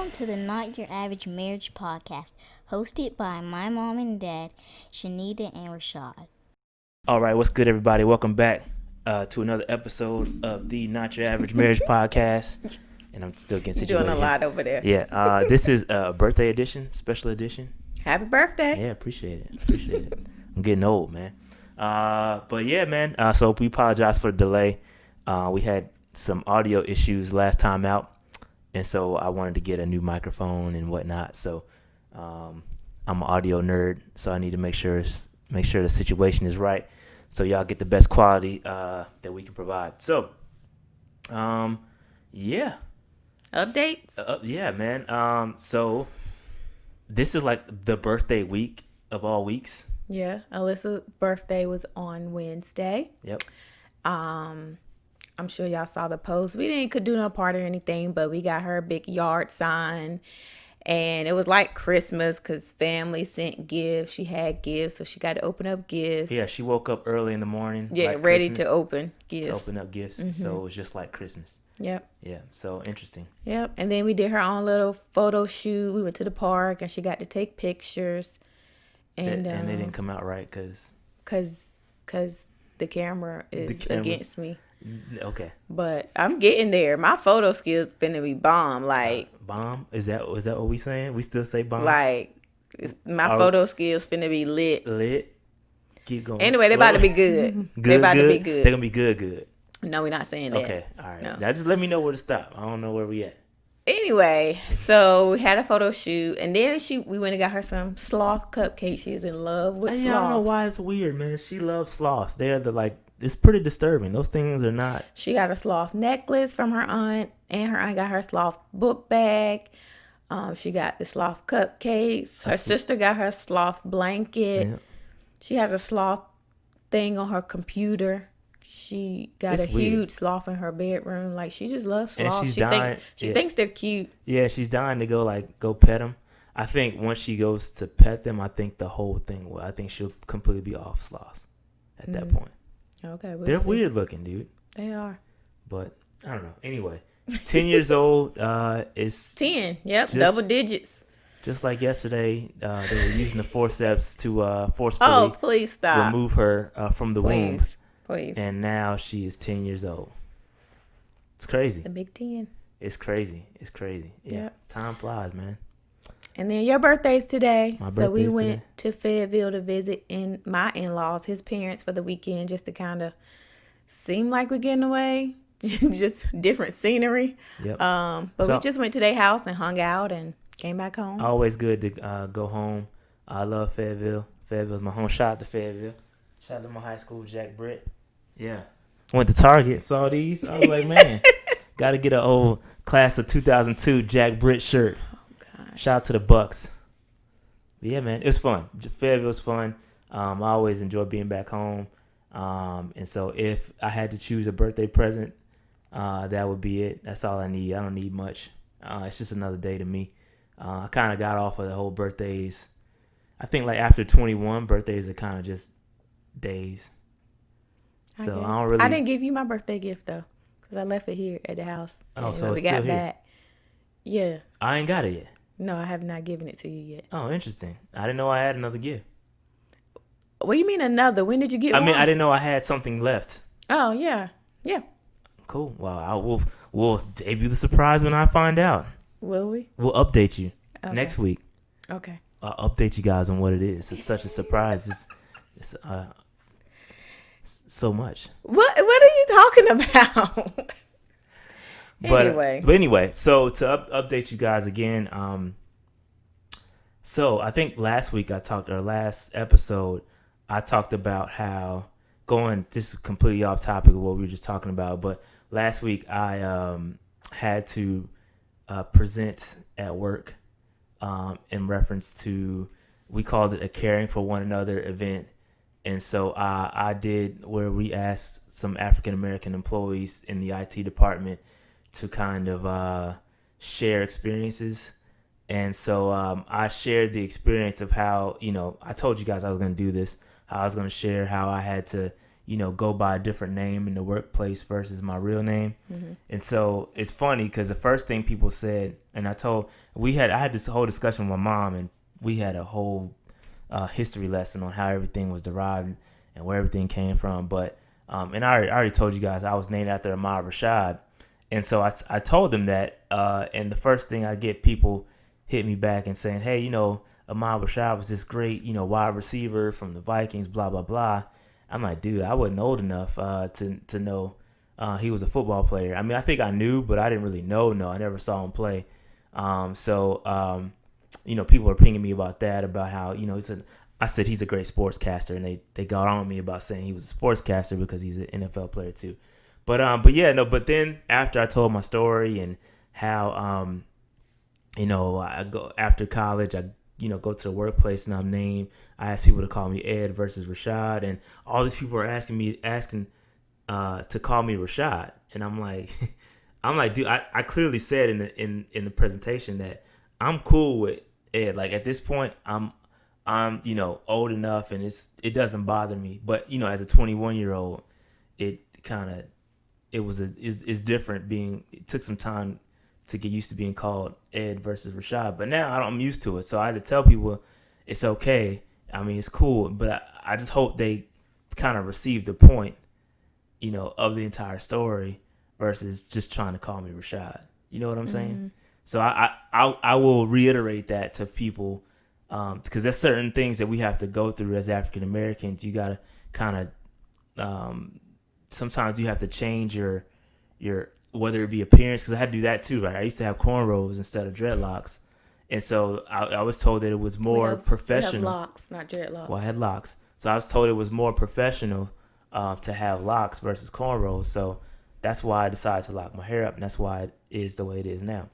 Welcome to the Not Your Average Marriage podcast, hosted by my mom and dad, Shanita and Rashad. All right, what's good, everybody? Welcome back to another episode of the Not Your Average Marriage podcast. And I'm still getting situated. You're doing a lot over there. Yeah, this is a birthday edition, special edition. Happy birthday. Yeah, appreciate it. I'm getting old, man. But yeah, man, so we apologize for the delay. We had some audio issues last time out. And so I wanted to get a new microphone and whatnot. So I'm an audio nerd, so I need to make sure the situation is right, so y'all get the best quality that we can provide. So, yeah. Updates? Yeah, man. So this is like the birthday week of all weeks. Yeah, Alyssa's birthday was on Wednesday. Yep. I'm sure y'all saw the post. We could do no party or anything, but we got her a big yard sign. And it was like Christmas because family sent gifts. She had gifts, so she got to open up gifts. Yeah, she woke up early in the morning. Yeah, like ready Christmas, to open gifts. To open up gifts. Mm-hmm. So it was just like Christmas. Yep. Yeah, so interesting. Yep. And then we did her own little photo shoot. We went to the park and she got to take pictures. And they didn't come out right because the camera is against me. Okay. But I'm getting there. My photo skills finna be bomb. Like bomb? Is that what we saying? We still say bomb? Like my photo skills finna be lit. Lit. Keep going. Anyway, they about to be good. They about to be good. They're gonna be good. No, we're not saying that. Okay. All right. No. Now just let me know where to stop. I don't know where we at. Anyway, so we had a photo shoot, and then we went and got her some sloth cupcakes. She's in love with sloths. I don't know why it's weird, man. She loves sloths. They're it's pretty disturbing. Those things are not. She got a sloth necklace from her aunt, and her aunt got her sloth book bag. She got the sloth cupcakes. Her sister got her sloth blanket. Yeah. She has a sloth thing on her computer. She got a huge sloth in her bedroom. Like, she just loves sloths. And she thinks they're cute. Yeah, she's dying to go pet them. I think once she goes to pet them, I think the whole thing I think she'll completely be off sloths at that point. Okay, they're weird looking, dude. They are. But I don't know. Anyway, 10 years old is 10. Yep, double digits. Just like yesterday, they were using the forceps to forcefully please stop. remove her from the womb. Please. And now she is 10 years old. It's crazy. The big 10. It's crazy. Yeah. Yep. Time flies, man. And then your birthday's today. So we went to Fayetteville to visit my in-laws, his parents, for the weekend, just to kind of seem like we're getting away. Just different scenery. Yep. But we just went to their house and hung out and came back home. Always good to go home. I love Fayetteville. Fayetteville's my home. Shout out to Fayetteville. Shout out to my high school, Jack Britt. Yeah. Went to Target, saw these. I was like, man, got to get an old class of 2002 Jack Britt shirt. Shout out to the Bucks. But yeah, man, it's fun. Fayetteville's fun. I always enjoy being back home. And so if I had to choose a birthday present, that would be it. That's all I need. I don't need much. It's just another day to me. I kind of got off of the whole birthdays. I think like after 21, birthdays are kind of just days. So I don't really. I didn't give you my birthday gift though, because I left it here at the house. Oh, so it's still here. Back. Yeah. I ain't got it yet. No, I have not given it to you yet. Oh, interesting. I didn't know I had another gift. What do you mean another? When did you get one? I mean, I didn't know I had something left. Oh, yeah. Yeah. Cool. Well, we'll debut the surprise when I find out. Will we? We'll update you next week. Okay. I'll update you guys on what it is. It's such a surprise. It's so much. What are you talking about? But anyway, so to update you guys again, so I think last episode, I talked about how this is completely off topic of what we were just talking about, but last week I had to present at work in reference to, we called it a caring for one another event. And so I did where we asked some African-American employees in the IT department to kind of share experiences. And so I shared the experience of how, I told you guys I was going to do this, how I was going to share how I had to, go by a different name in the workplace versus my real name. And so it's funny because the first thing people said, and I had this whole discussion with my mom, and we had a whole history lesson on how everything was derived and where everything came from. But and I already told you guys I was named after Ahmad Rashad, and so I told them that, and the first thing I get, people hit me back and saying, hey, Ahmad Rashad was this great, wide receiver from the Vikings, blah blah blah. I'm like, dude, I wasn't old enough to know he was a football player. I mean, I think I knew, but I didn't really know. No, I never saw him play. People are pinging me about that, about how, I said he's a great sportscaster, and they got on me about saying he was a sportscaster because he's an NFL player too. But then after I told my story and how, I go after college, I go to the workplace and I'm named. I asked people to call me Ed versus Rashad, and all these people are asking to call me Rashad, and I'm like, dude, I clearly said in the presentation that I'm cool with Ed. Like, at this point, I'm old enough, and it doesn't bother me. But as a 21-year-old, it's different. It took some time to get used to being called Ed versus Rashad, but now I'm used to it. So I had to tell people it's okay. I mean, it's cool, but I just hope they kind of receive the point, of the entire story versus just trying to call me Rashad. You know what I'm saying? So I will reiterate that to people, because there's certain things that we have to go through as African Americans. You gotta kind of sometimes you have to change your whether it be appearance, because I had to do that too, right? I used to have cornrows instead of dreadlocks, and so I was told that it was more professional. We have locks, not dreadlocks. Well, I had locks, so I was told it was more professional to have locks versus cornrows. So that's why I decided to lock my hair up, and that's why it is the way it is now.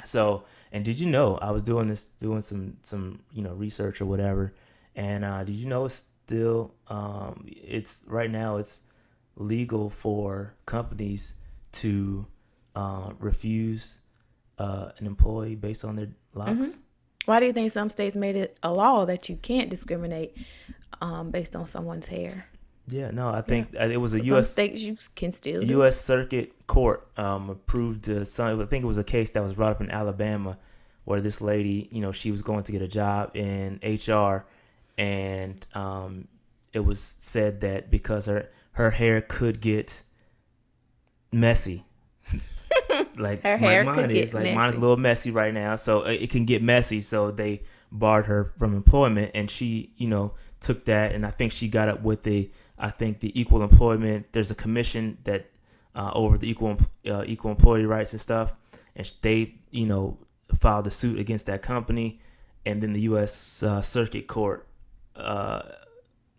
So, and did you know I was doing some research or whatever, and did you know it's still it's right now it's legal for companies to refuse an employee based on their locks? Why do you think some states made it a law that you can't discriminate based on someone's hair? Yeah, no, I think it was a Some U.S. states you can still do. U.S. Circuit Court approved I think it was a case that was brought up in Alabama, where this lady, she was going to get a job in HR, and it was said that because her hair could get messy. Like her hair mine could is get messy. Mine's a little messy right now, so it can get messy. So they barred her from employment, and she, took that, and I think she got up with the equal employment. There's a commission that over the equal employee rights and stuff, and they, filed a suit against that company, and then the U.S. Circuit Court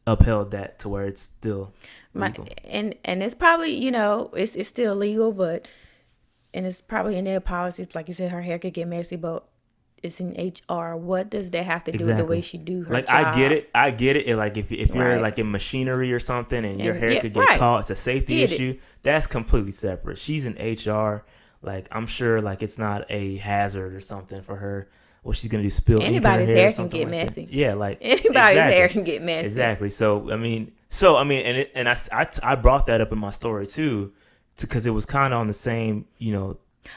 upheld that to where it's still legal. And it's probably, it's still legal, but and it's probably in their policies, like you said, her hair could get messy, but it's in HR. What does that have to do with the way she do her job? I get it. And like if you're like in machinery or something and your hair could get caught, it's a safety issue. That's completely separate. She's in HR. Like, I'm sure like it's not a hazard or something for her. What she's gonna do, spill anybody's ink in her hair can get messy. Yeah, like anybody's hair can get messy. Exactly. So I mean, and I brought that up in my story too, because it was kind of on the same,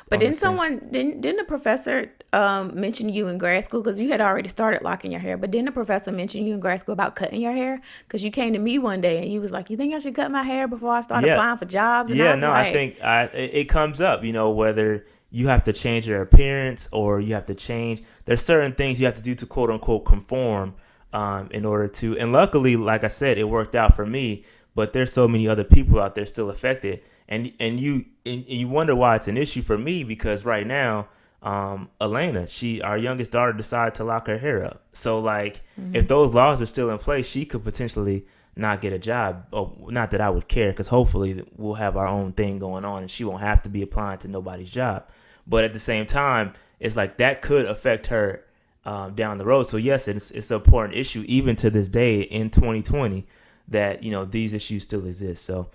But didn't the professor mention you in grad school, because you had already started locking your hair? But didn't the professor mention you in grad school about cutting your hair? Because you came to me one day and you was like, "You think I should cut my hair before I start applying for jobs?" And I think it comes up, whether you have to change your appearance or you have to change. There's certain things you have to do to quote unquote conform in order to. And luckily, like I said, it worked out for me. But there's so many other people out there still affected. And you wonder why it's an issue for me, because right now, Elena, our youngest daughter, decided to lock her hair up. So like, if those laws are still in place, she could potentially not get a job. Oh, not that I would care, because hopefully we'll have our own thing going on and she won't have to be applying to nobody's job. But at the same time, it's like that could affect her down the road. So yes, it's an important issue even to this day in 2020 that these issues still exist. So.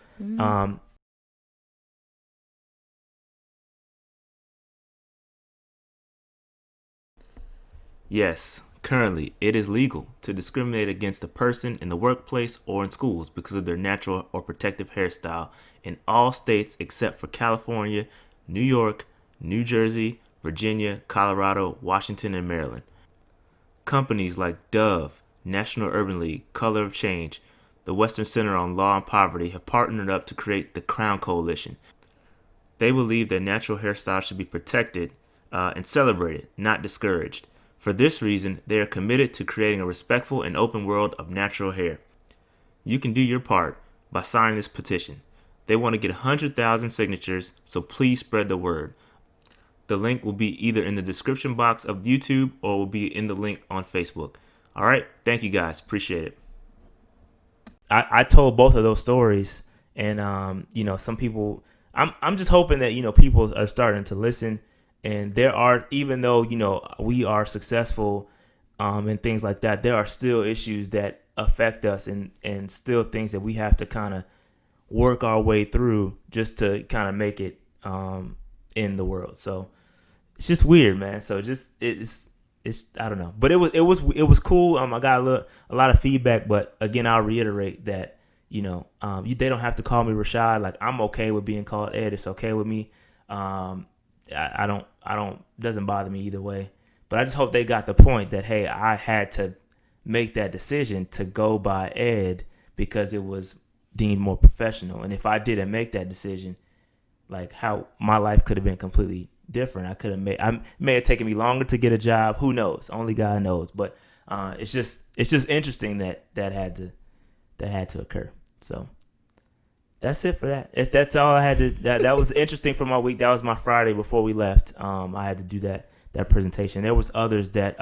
Yes, Currently, it is legal to discriminate against a person in the workplace or in schools because of their natural or protective hairstyle in all states except for California, New York, New Jersey, Virginia, Colorado, Washington, and Maryland. Companies like Dove, National Urban League, Color of Change, the Western Center on Law and Poverty have partnered up to create the Crown Coalition. They believe that natural hairstyles should be protected and celebrated, not discouraged. For this reason, they are committed to creating a respectful and open world of natural hair. You can do your part by signing this petition. They want to get 100,000 signatures, so please spread the word. The link will be either in the description box of YouTube or will be in the link on Facebook. All right, thank you guys, appreciate it. I told both of those stories, and some people. I'm just hoping that people are starting to listen. And there are, even though, we are successful and things like that, there are still issues that affect us and still things that we have to kind of work our way through just to kind of make it in the world. So it's just weird, man. So just it's I don't know. But it was cool. I got a lot of feedback. But again, I'll reiterate that, they don't have to call me Rashad. Like, I'm okay with being called Ed. It's okay with me. I don't, doesn't bother me either way, but I just hope they got the point that, hey, I had to make that decision to go by Ed because it was deemed more professional. And if I didn't make that decision, like, how my life could have been completely different. I may have taken me longer to get a job. Who knows? Only God knows. But it's just interesting that had to occur. So that's it for that. That's all I had to. That was interesting for my week. That was my Friday before we left. I had to do that presentation. There was others that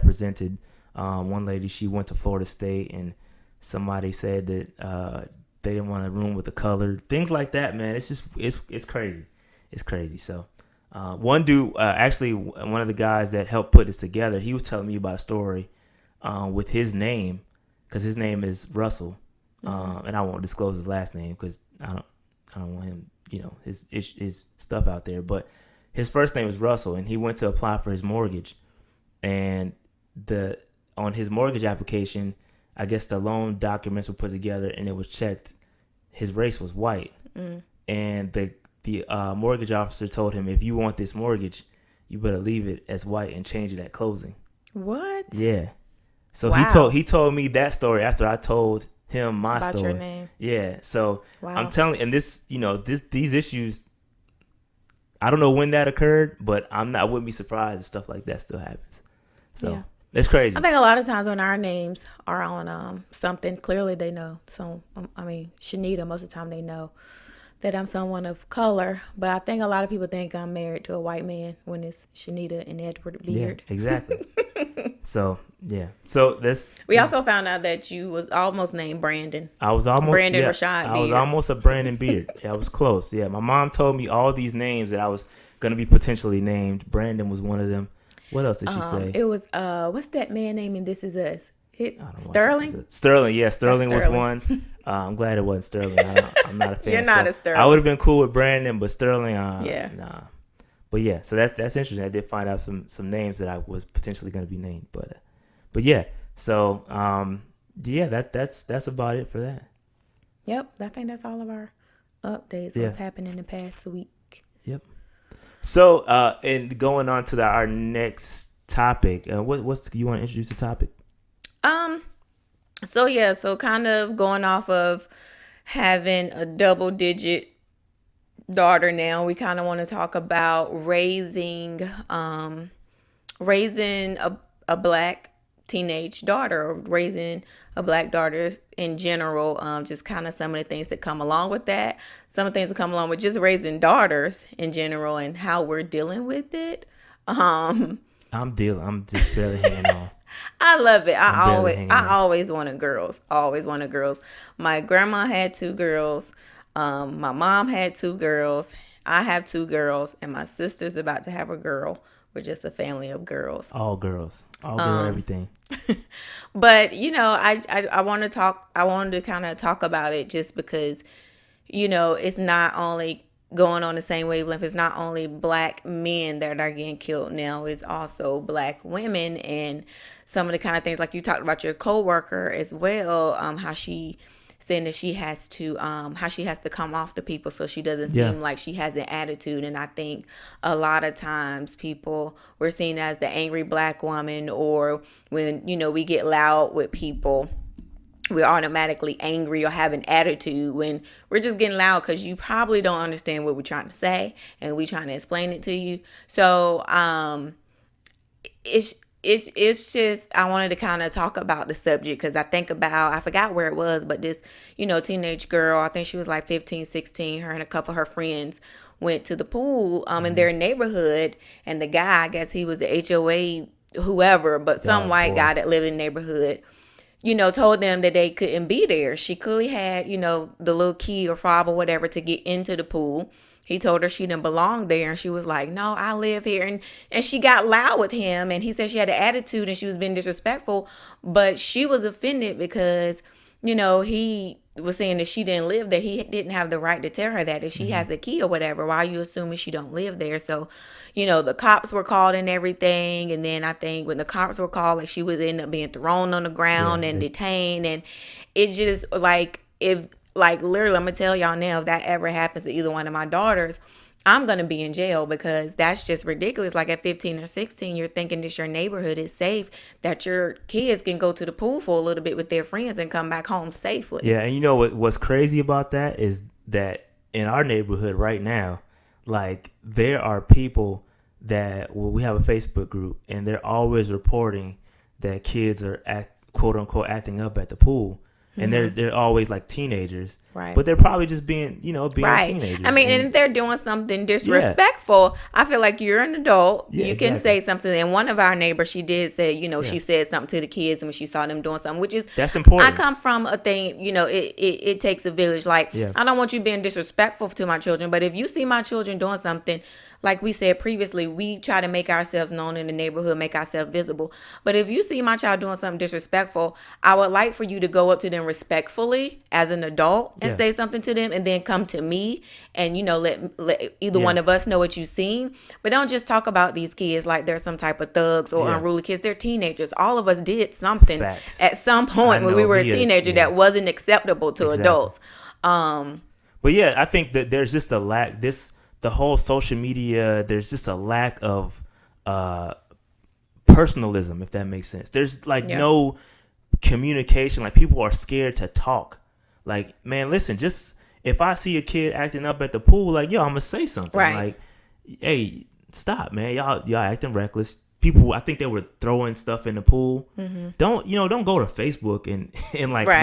presented. One lady, she went to Florida State, and somebody said that they didn't want a room with the color. Things like that, man. It's just it's crazy. It's crazy. So one dude, actually one of the guys that helped put this together, he was telling me about a story with his name, because his name is Russell. And I won't disclose his last name because I don't want him, his stuff out there. But his first name is Russell, and he went to apply for his mortgage. And on his mortgage application, I guess the loan documents were put together, and it was checked. His race was white, and the mortgage officer told him, if you want this mortgage, you better leave it as white and change it at closing. What? Yeah. So wow. he told me that story after I told him my about story. Your name. Yeah. So wow. I'm telling, and these issues, I don't know when that occurred, but I wouldn't be surprised if stuff like that still happens. So yeah. It's crazy. I think a lot of times when our names are on something, clearly they know. So Shanita, most of the time they know that I'm someone of color, but I think a lot of people think I'm married to a white man when it's Shanita and Edward Beard. Yeah, exactly. So yeah. So this. We also found out that you was almost named Brandon. I was almost Brandon Rashad Beard. I was almost a Brandon Beard. Yeah, I was close. Yeah, my mom told me all these names that I was gonna be potentially named. Brandon was one of them. What else did she say? It was what's that man name in This Is Us? Sterling? Sterling, yeah, Sterling was one. I'm glad it wasn't Sterling. I'm not a fan. You're not a Sterling. I would have been cool with Brandon, but Sterling, yeah, nah. But yeah, so that's interesting. I did find out some names that I was potentially going to be named, but yeah. So yeah, that's about it for that. Yep, I think that's all of our updates. Yeah. What's happened in the past week. Yep. So and going on to our next topic, what's you want to introduce the topic? So kind of going off of having a double-digit daughter now, we kind of want to talk about raising a black teenage daughter, or raising a black daughter in general. Just kind of some of the things that come along with that. Some of the things that come along with just raising daughters in general and how we're dealing with it. I'm just barely hanging on. I love it. I always wanted girls. Always wanted girls. My grandma had 2 girls. My mom had 2 girls. I have 2 girls, and my sister's about to have a girl. We're just a family of girls. All girls. All girl everything. But I want to talk. I wanted to kind of talk about it just because, it's not only going on the same wavelength. It's not only black men that are getting killed now, it's also black women, and some of the kind of things like you talked about your coworker as well, how she saying that she has to come off the people so she doesn't seem like she has an attitude. And I think a lot of times people we're seen as the angry black woman, or when we get loud with people, we're automatically angry or have an attitude when we're just getting loud because you probably don't understand what we're trying to say and we're trying to explain it to you. So it's just I wanted to kind of talk about the subject because I forgot where it was, but this teenage girl, I think she was like 15, 16, her and a couple of her friends went to the pool in their neighborhood, and the guy, I guess he was the HOA whoever, but some white guy that lived in the neighborhood, told them that they couldn't be there. She clearly had, the little key or fob or whatever to get into the pool. He told her she didn't belong there, and she was like, no, I live here. And she got loud with him, and he said she had an attitude and she was being disrespectful, but she was offended because, he was saying that she didn't live there. He didn't have the right to tell her that if she has the key or whatever. Why are you assuming she don't live there? So, the cops were called and everything. And then I think when the cops were called, like she was ended up being thrown on the ground and detained. And it just literally, I'm gonna tell y'all now, if that ever happens to either one of my daughters, I'm gonna be in jail because that's just ridiculous. Like at 15 or 16, you're thinking that your neighborhood is safe, that your kids can go to the pool for a little bit with their friends and come back home safely. Yeah, and what's crazy about that is that in our neighborhood right now, like there are people that we have a Facebook group, and they're always reporting that kids are quote unquote acting up at the pool. And they're always like teenagers, right? But they're probably just being right. teenagers. I mean, and if they're doing something disrespectful, I feel like you're an adult. Yeah, you can say something. And one of our neighbors, she did say, she said something to the kids when she saw them doing something, which is that's important. I come from a thing, it takes a village. Like I don't want you being disrespectful to my children, but if you see my children doing something, like we said previously, we try to make ourselves known in the neighborhood, make ourselves visible. But if you see my child doing something disrespectful, I would like for you to go up to them respectfully as an adult and say something to them, and then come to me and, let either one of us know what you've seen. But don't just talk about these kids like they're some type of thugs or unruly kids. They're teenagers. All of us did something at some point when we were a teenager that wasn't acceptable to adults. But yeah, I think that there's just a lack, the whole social media, there's just a lack of personalism, if that makes sense. There's no communication. Like people are scared to talk. Like, man, listen, just if I see a kid acting up at the pool, like, yo, I'm gonna say something. Right. Like, hey, stop, man. Y'all acting reckless. People, I think they were throwing stuff in the pool. Don't go to Facebook and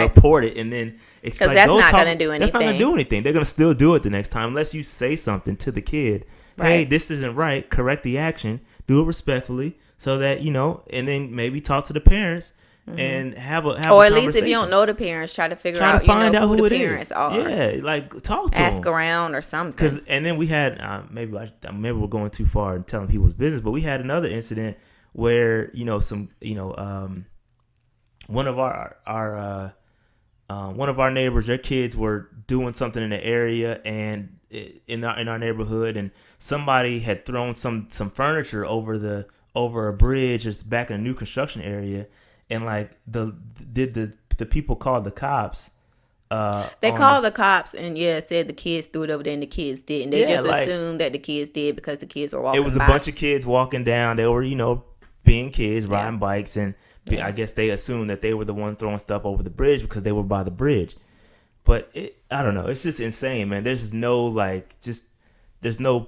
report it and then because that's not going to do anything. That's not going to do anything. They're going to still do it the next time unless you say something to the kid. Hey, this isn't right. Correct the action. Do it respectfully so that and then maybe talk to the parents and have a or at least if you don't know the parents, try to find out who the parents are. Yeah, like talk to ask them. around or something. And then we had maybe we're going too far and telling people's business, but we had another incident where one of our neighbors, their kids were doing something in the area and in our neighborhood, and somebody had thrown some furniture over a bridge. It's back in a new construction area. And like the people called the cops. They called the cops and said the kids threw it over there and the kids didn't. They just assumed that the kids did because the kids were walking. It was a bunch of kids walking down. They were being kids riding bikes, and I guess they assumed that they were the one throwing stuff over the bridge because they were by the bridge. But I don't know. It's just insane, man. There's no there's no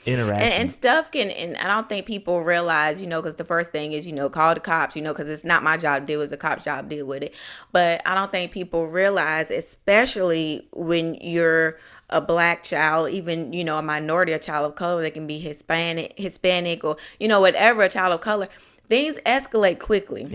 interaction and stuff and I don't think people realize because the first thing is call the cops because it's not my job to deal with it, it's the cop's job to deal with it. But I don't think people realize, especially when you're a black child, even a minority, a child of color, that can be Hispanic or whatever, a child of color, things escalate quickly.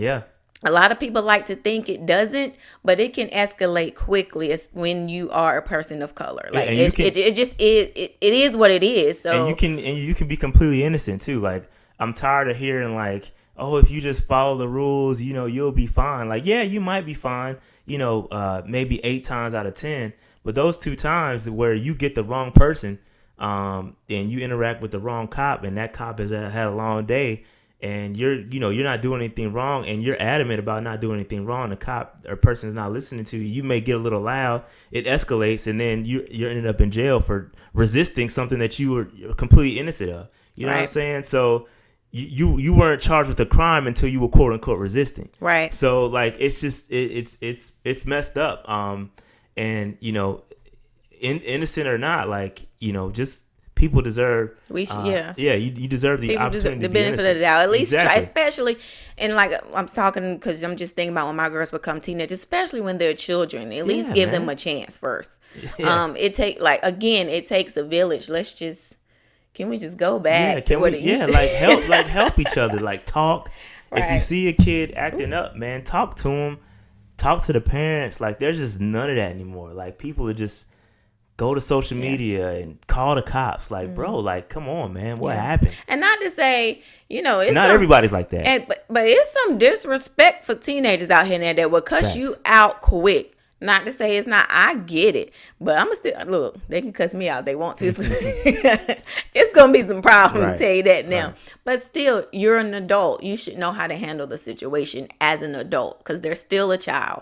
A lot of people like to think it doesn't, but it can escalate quickly. It's when you are a person of color. Like it just is. It is what it is. So and you can be completely innocent too. Like I'm tired of hearing like oh, if you just follow the rules, you'll be fine. Like, yeah, you might be fine, maybe 8 times out of 10. But those 2 times where you get the wrong person, and you interact with the wrong cop, and that cop has had a long day, and you're not doing anything wrong, and you're adamant about not doing anything wrong, the cop or person is not listening to you, you may get a little loud, it escalates, and then you're ended up in jail for resisting something that you were completely innocent of. You know what I'm saying? So you weren't charged with a crime until you were quote unquote resisting. Right. So like it's just it's messed up. And innocent or not, like just people deserve. You deserve the people opportunity deserve the to be benefit innocent. of the doubt. At least try, Exactly. especially, and like I'm talking because I'm just thinking about when my girls become teenagers, especially when they're children. At least give them a chance first. Yeah. It takes a village. Can we just go back to what it used to? Help each other, like talk. Right. If you see a kid acting up, man, talk to him. Talk to the parents. Like, there's just none of that anymore. Like, people are just go to social media and call the cops. Like, bro, like, come on, man, what happened? And not to say, it's not everybody's like that. But it's some disrespect for teenagers out here now that will cuss you out quick. Not to say it's not. I get it, but I'm still look. They can cuss me out. They want to. It's gonna be some problems. Right. I'll tell you that now. Right. But still, you're an adult. You should know how to handle the situation as an adult because they're still a child.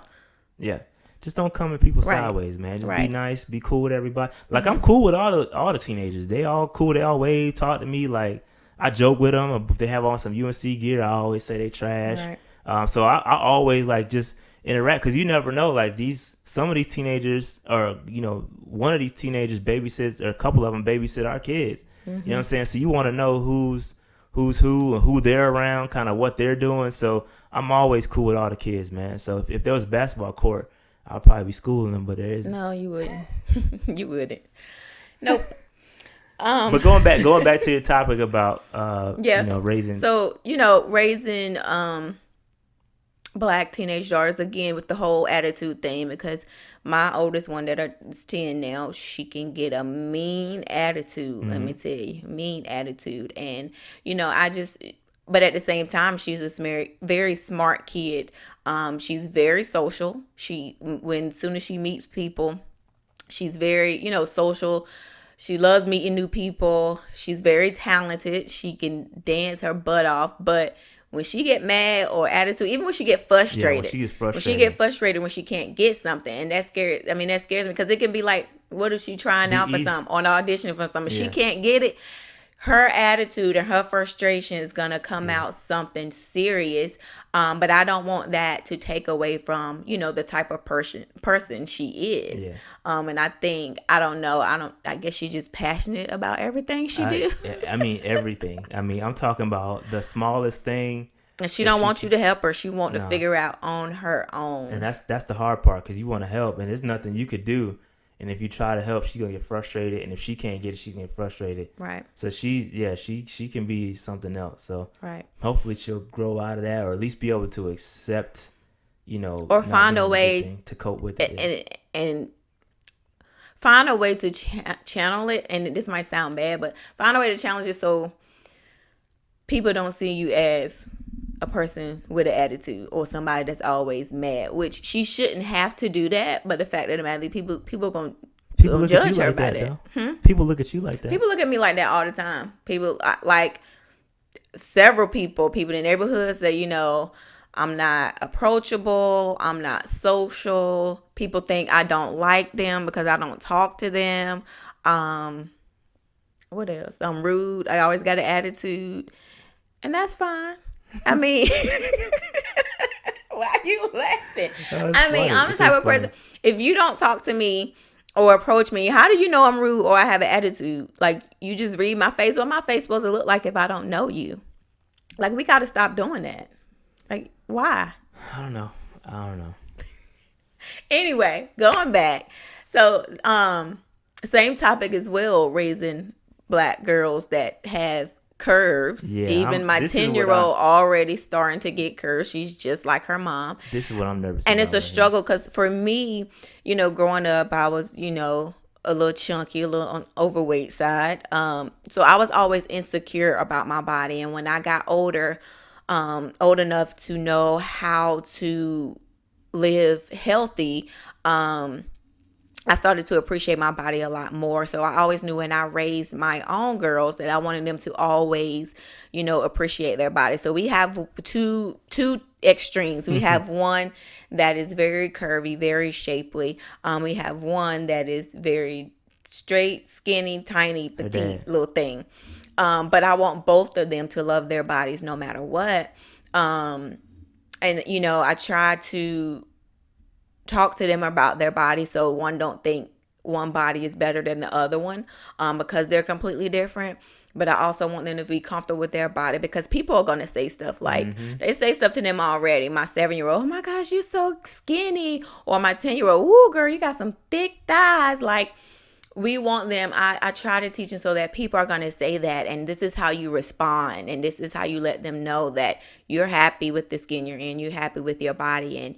Yeah, just don't come at people sideways, man. Just be nice, be cool with everybody. Like I'm cool with all the teenagers. They all cool. They all wave, talk to me. Like I joke with them. If they have on some UNC gear, I always say they trash. Right. So I always like just interact because you never know. Like some of these teenagers, or one of these teenagers babysits, or a couple of them babysit our kids. You know what I'm saying? So you want to know who's who and who they're around, kind of what they're doing. So I'm always cool with all the kids, man. So if there was a basketball court, I'll probably be schooling them, but there isn't. No, you wouldn't. You wouldn't. Nope. But going back to your topic about raising. So raising Black teenage daughters again with the whole attitude thing, because my oldest one that is 10 now, she can get a mean attitude. Let me tell you, mean attitude. And but at the same time, she's a very smart kid. She's very social. Soon as she meets people, she's very social. She loves meeting new people. She's very talented. She can dance her butt off, but when she get mad or attitude, even when she get frustrated, when she can't get something, and that scares me because it can be like, what is she trying out for something, on audition for something? She can't get it. Her attitude and her frustration is going to come out something serious. But I don't want that to take away from, the type of person she is. Yeah. And I think, I guess she's just passionate about everything she do. I mean, everything. I mean, I'm talking about the smallest thing. And she don't want you to help her. She want to figure out on her own. And that's the hard part, because you want to help and there's nothing you could do. And if you try to help, she's going to get frustrated. And if she can't get it, she can get frustrated. Right. So she can be something else. So hopefully she'll grow out of that, or at least be able to accept, or find a way to cope with it. And find a way to channel it. And this might sound bad, but find a way to challenge it so people don't see you as a person with an attitude or somebody that's always mad, which she shouldn't have to do that. But the fact of the matter, people gonna judge her by that. People look at you like that. People look at me like that all the time. People like several people in the neighborhood say, I'm not approachable. I'm not social. People think I don't like them because I don't talk to them. What else? I'm rude. I always got an attitude, and that's fine. I mean, why are you laughing? I'm the type of person, if you don't talk to me or approach me, how do you know I'm rude or I have an attitude? Like, you just read my face. What my face supposed to look like if I don't know you? Like, we got to stop doing that. Like, why? I don't know. Anyway, going back. So, same topic as well, raising Black girls that have curves. Yeah, even my 10-year-old already starting to get curves. She's just like her mom. This is what I'm nervous and about. It's a struggle because for me, growing up, I was a little chunky, a little on overweight side, so I was always insecure about my body. And when I got older, old enough to know how to live healthy, I started to appreciate my body a lot more. So I always knew when I raised my own girls that I wanted them to always, appreciate their body. So we have two extremes. We have one that is very curvy, very shapely. We have one that is very straight, skinny, tiny, petite little thing. But I want both of them to love their bodies no matter what. And I try to talk to them about their body so one don't think one body is better than the other one, because they're completely different. But I also want them to be comfortable with their body, because people are going to say stuff like, they say stuff to them already. My 7-year-old, oh my gosh, you're so skinny. Or my 10-year-old, ooh, girl, you got some thick thighs. Like, we want them, I try to teach them so that people are going to say that, and this is how you respond, and this is how you let them know that you're happy with the skin you're in, you're happy with your body, and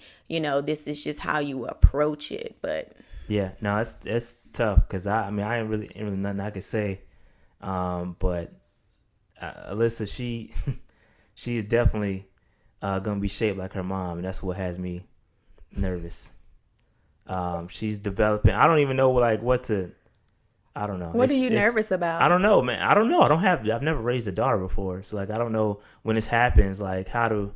this is just how you approach it. But yeah, no, it's tough, because I ain't really nothing I could say, but Alyssa, she she is definitely gonna be shaped like her mom, and that's what has me nervous. She's developing. I don't even know what to. I don't know. What are you nervous about? I don't know, man. I don't know. I've never raised a daughter before, so I don't know when this happens. I don't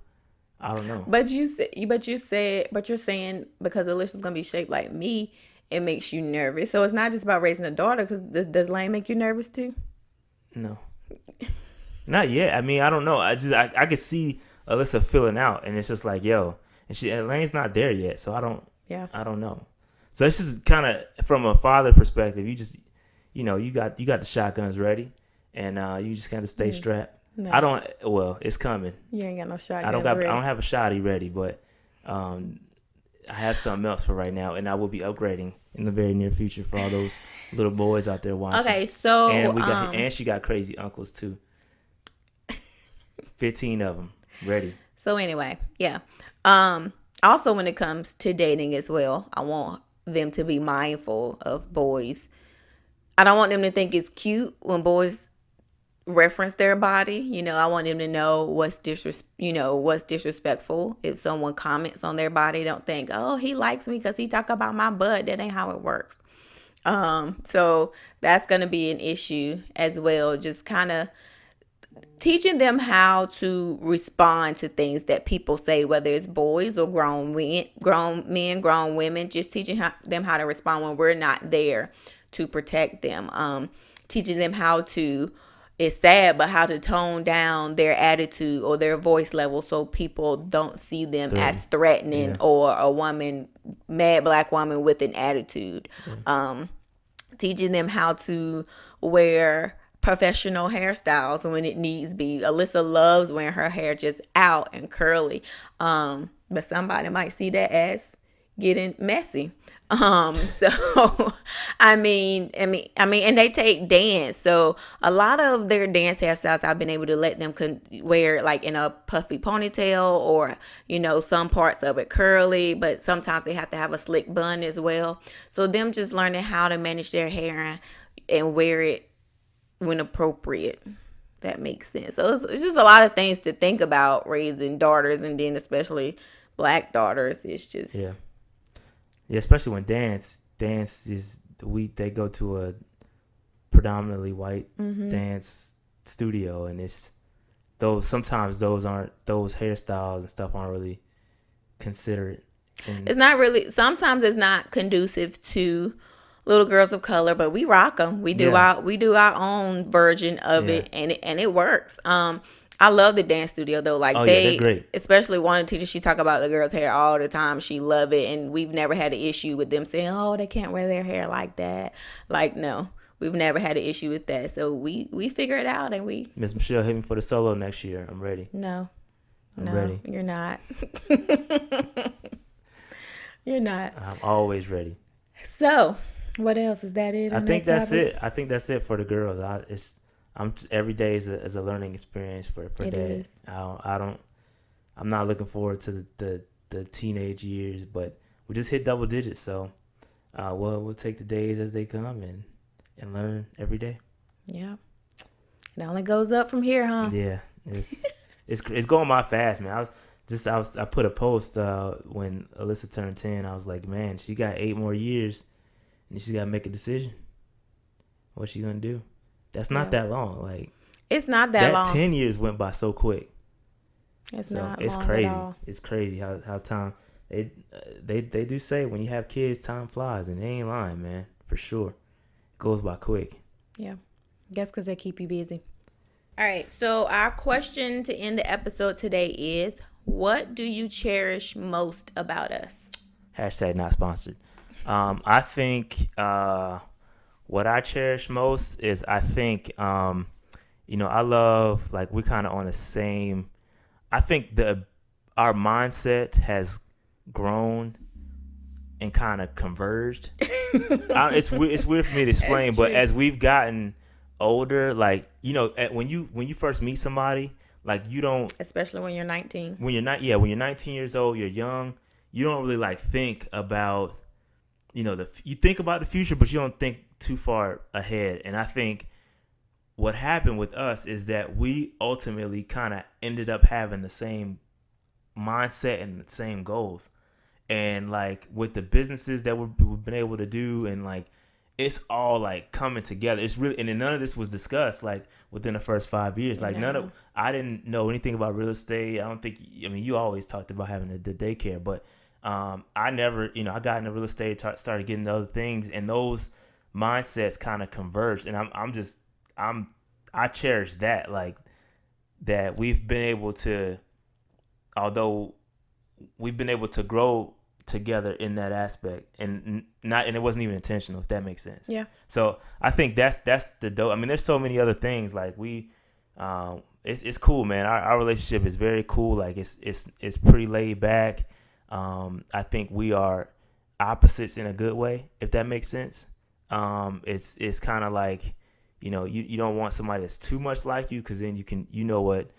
know. But you're saying because Alicia's gonna be shaped like me, it makes you nervous. So it's not just about raising a daughter. Because does Lane make you nervous too? No, not yet. I don't know. I could see Alyssa filling out, and it's just like, yo, and Lane's not there yet, so I don't. Yeah. I don't know. So it's just kind of from a father perspective. You just, you got the shotguns ready, and you just kind of stay strapped. No. I don't. Well, it's coming. You ain't got no shotguns. I don't have a shotty ready, but I have something else for right now, and I will be upgrading in the very near future for all those little boys out there watching. Okay, so and she got crazy uncles too. 15 of them ready. So anyway, yeah. Also, when it comes to dating as well, I want them to be mindful of boys. I don't want them to think it's cute when boys reference their body. I want them to know what's disrespectful. If someone comments on their body, don't think, oh, he likes me because he talk about my butt. That ain't how it works. So that's going to be an issue as well. Just kind of teaching them how to respond to things that people say, whether it's boys or grown men, grown women, just teaching them how to respond when we're not there to protect them. Teaching them how to, it's sad, but how to tone down their attitude or their voice level so people don't see them as threatening or a mad black woman with an attitude. Teaching them how to wear professional hairstyles when it needs be. Alyssa loves wearing her hair just out and curly. But somebody might see that as getting messy. So and they take dance. So a lot of their dance hairstyles, I've been able to let them wear like in a puffy ponytail or, some parts of it curly, but sometimes they have to have a slick bun as well. So them just learning how to manage their hair and wear it when appropriate. That makes sense. So it's just a lot of things to think about raising daughters, and then especially black daughters. It's just especially when dance is they go to a predominantly white dance studio, and it's sometimes those hairstyles and stuff aren't really considered. It's not really. Sometimes it's not conducive to little girls of color, but we rock them. We do our own version of it, and it works. I love the dance studio though. Like they're great. Especially one of the teachers, she talk about the girls' hair all the time. She love it, and we've never had an issue with them saying, "Oh, they can't wear their hair like that." Like, no, we've never had an issue with that. So we figure it out, and we. Miss Michelle, hit me for the solo next year. I'm ready. No, I'm ready. You're not. You're not. I'm always ready. So, what else is that? I think that's it. I think that's it for the girls. Every day is a learning experience for it Dad. Is. I'm not looking forward to the teenage years, but we just hit double digits, so we'll take the days as they come and learn every day. Yeah, it only goes up from here, huh? Yeah, it's going by fast, man. I put a post when Alyssa turned 10. I was like, man, she got 8 more years, and she got to make a decision. What's she gonna do? That's not that long. Like, it's not that long. 10 years went by so quick. It's crazy. At all. It's crazy how time they do say when you have kids, time flies, and they ain't lying, man, for sure. It goes by quick. Yeah, I guess because they keep you busy. All right, so our question to end the episode today is, what do you cherish most about us? Hashtag not sponsored. I think what I cherish most is I love, like, we're kind of on the same. I think our mindset has grown and kind of converged. It's weird for me to explain, but as we've gotten older, like, when you first meet somebody, like, you don't, especially when you're 19. When you're 19 years old, you're young. You don't really like think about, you think about the future, but you don't think too far ahead. And I think what happened with us is that we ultimately kind of ended up having the same mindset and the same goals. And, like, with the businesses that we've been able to do, and, like, it's all, like, coming together. It's really, and then none of this was discussed, like, within the first 5 years. Like, I didn't know anything about real estate. You always talked about having the daycare, but I never, I got into real estate, started getting into other things, and those mindsets kind of converged. And I cherish that, like, that we've been able to, although we've been able to grow together in that aspect, and it wasn't even intentional, if that makes sense. Yeah. So I think that's the dope. I mean, there's so many other things, like, it's cool, man. Our relationship is very cool. Like, it's pretty laid back. I think we are opposites in a good way, if that makes sense. It's kind of like, you don't want somebody that's too much like you, because then you can, what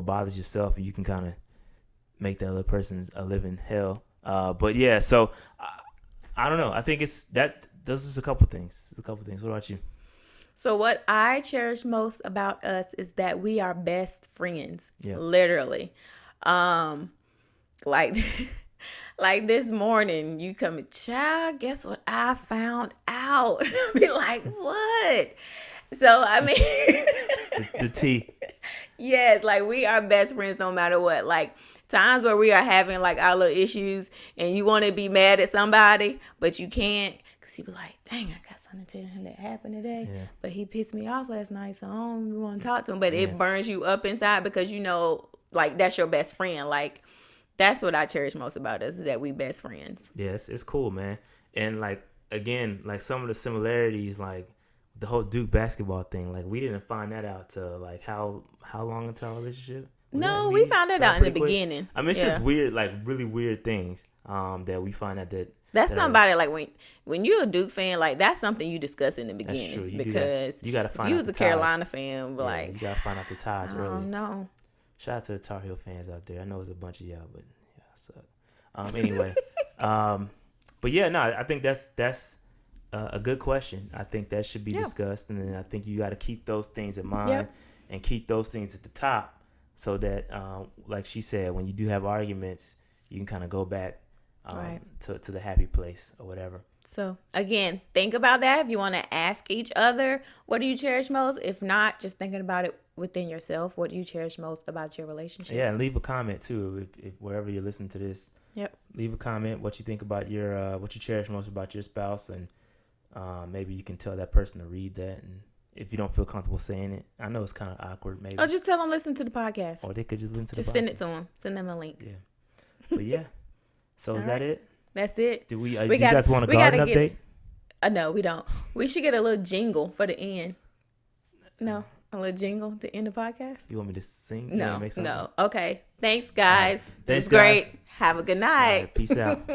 bothers yourself, and you can kind of make the other person's a living hell. But yeah, so I don't know. I think it's that. Those is a couple things. What about you? So what I cherish most about us is that we are best friends. Yeah. Literally. Like like this morning, you come and, child, guess what I found out? I'll be like, what? So, I mean, the tea. Yes, like, we are best friends no matter what. Like, times where we are having, like, our little issues, and you want to be mad at somebody, but you can't, because you be like, dang, I got something to tell him that happened today. Yeah. But he pissed me off last night, so I don't want to talk to him. But it burns you up inside, because like, that's your best friend. Like, that's what I cherish most about us, is that we best friends. Yes, it's cool, man. And, like, again, like, some of the similarities, like the whole Duke basketball thing, like, we didn't find that out till, like, how long into our relationship? No, we found it out in the beginning. I mean, it's just weird, like, really weird things that we find out that's somebody, like, when you're a Duke fan, like, that's something you discuss in the beginning. That's true. Because you gotta find if you out was a the Carolina fan, like, you gotta find out the ties early. Oh no. Shout out to the Tar Heel fans out there. I know it's a bunch of y'all, but yeah, suck. Anyway, but yeah, no, I think that's a good question. I think that should be discussed, and then I think you got to keep those things in mind and keep those things at the top, so that, like she said, when you do have arguments, you can kind of go back to the happy place or whatever. So, again, think about that. If you want to ask each other, what do you cherish most? If not, just thinking about it within yourself. What do you cherish most about your relationship? Yeah, and leave a comment, too, if wherever you're listening to this. Yep. Leave a comment what you think about your, what you cherish most about your spouse, and maybe you can tell that person to read that. And if you don't feel comfortable saying it, I know it's kind of awkward, maybe. Or just tell them listen to the podcast. Or they could just listen to the podcast. Just send it to them. Send them a link. Yeah. But yeah. So is that it? That's it. Do you guys want a garden update? No, we don't. We should get a little jingle for the end. No, a little jingle to end the podcast. You want me to sing? No. Okay. Thanks, guys. Thanks, it was great. Guys. Have a good night. Peace out.